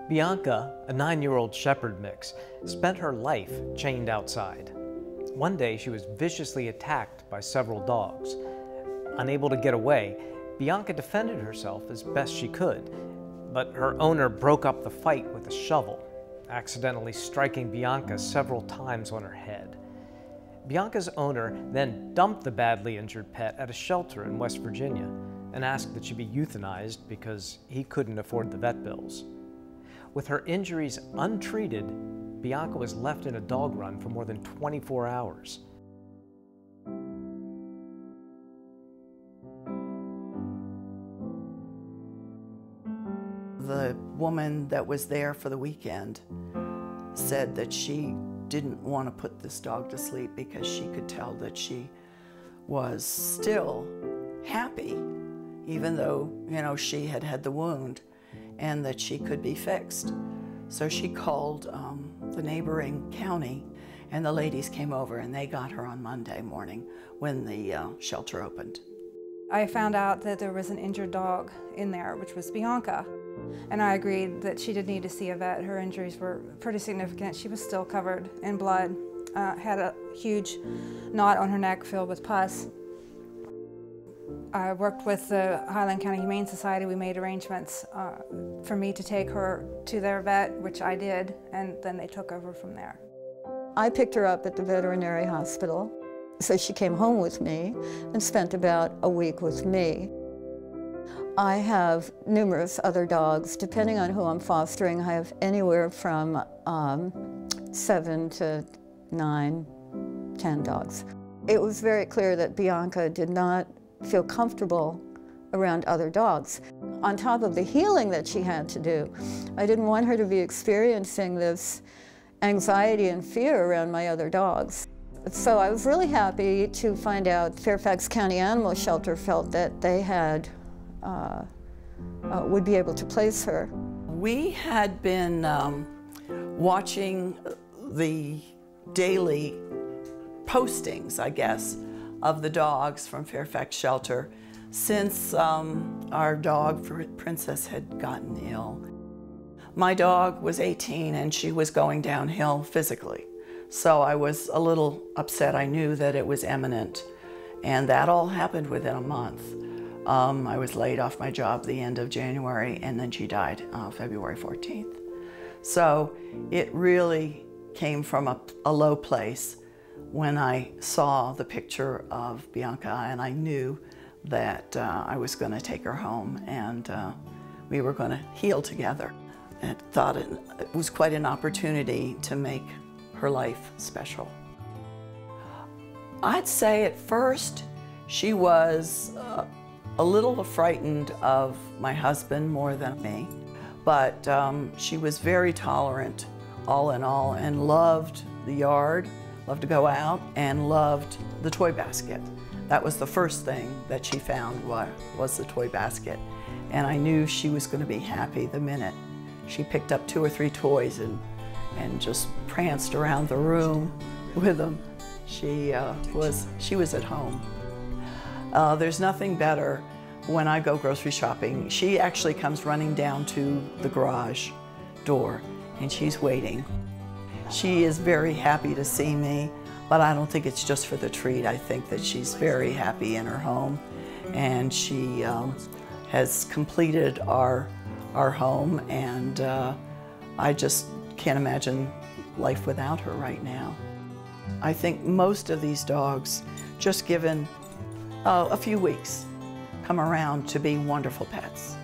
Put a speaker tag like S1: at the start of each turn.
S1: Bianca, a 9-year-old shepherd mix, spent her life chained outside. One day she was viciously attacked by several dogs. Unable to get away, Bianca defended herself as best she could, but her owner broke up the fight with a shovel, accidentally striking Bianca several times on her head. Bianca's owner then dumped the badly injured pet at a shelter in West Virginia and asked that she be euthanized because he couldn't afford the vet bills. With her injuries untreated, Bianca was left in a dog run for more than 24 hours.
S2: The woman that was there for the weekend said that she didn't want to put this dog to sleep because she could tell that she was still happy, even though, she had had the wound, and that she could be fixed. So she called the neighboring county, and the ladies came over and they got her on Monday morning when the shelter opened.
S3: I found out that there was an injured dog in there, which was Bianca. And I agreed that she did need to see a vet. Her injuries were pretty significant. She was still covered in blood, had a huge knot on her neck filled with pus. I worked with the Highland County Humane Society. We made arrangements for me to take her to their vet, which I did, and then they took over from there.
S4: I picked her up at the veterinary hospital, so she came home with me and spent about a week with me. I have numerous other dogs. Depending on who I'm fostering, I have anywhere from 7 to 9, 10 dogs. It was very clear that Bianca did not feel comfortable around other dogs. On top of the healing that she had to do, I didn't want her to be experiencing this anxiety and fear around my other dogs. So I was really happy to find out Fairfax County Animal Shelter felt that they had would be able to place her.
S2: We had been watching the daily postings, I guess, of the dogs from Fairfax Shelter since our dog, Princess, had gotten ill. My dog was 18 and she was going downhill physically. So I was a little upset. I knew that it was imminent, and that all happened within a month. I was laid off my job the end of January, and then she died February 14th. So it really came from a low place when I saw the picture of Bianca, and I knew that I was going to take her home and we were going to heal together. I thought it was quite an opportunity to make her life special. I'd say at first she was a little frightened of my husband more than me, but she was very tolerant all in all and loved the yard, loved to go out, and loved the toy basket. That was the first thing that she found was the toy basket. And I knew she was going to be happy the minute she picked up 2 or 3 toys and just pranced around the room with them. She was at home. There's nothing better when I go grocery shopping. She actually comes running down to the garage door and she's waiting. She is very happy to see me, but I don't think it's just for the treat. I think that she's very happy in her home, and she has completed our home, and I just can't imagine life without her right now. I think most of these dogs, just given a few weeks, come around to be wonderful pets.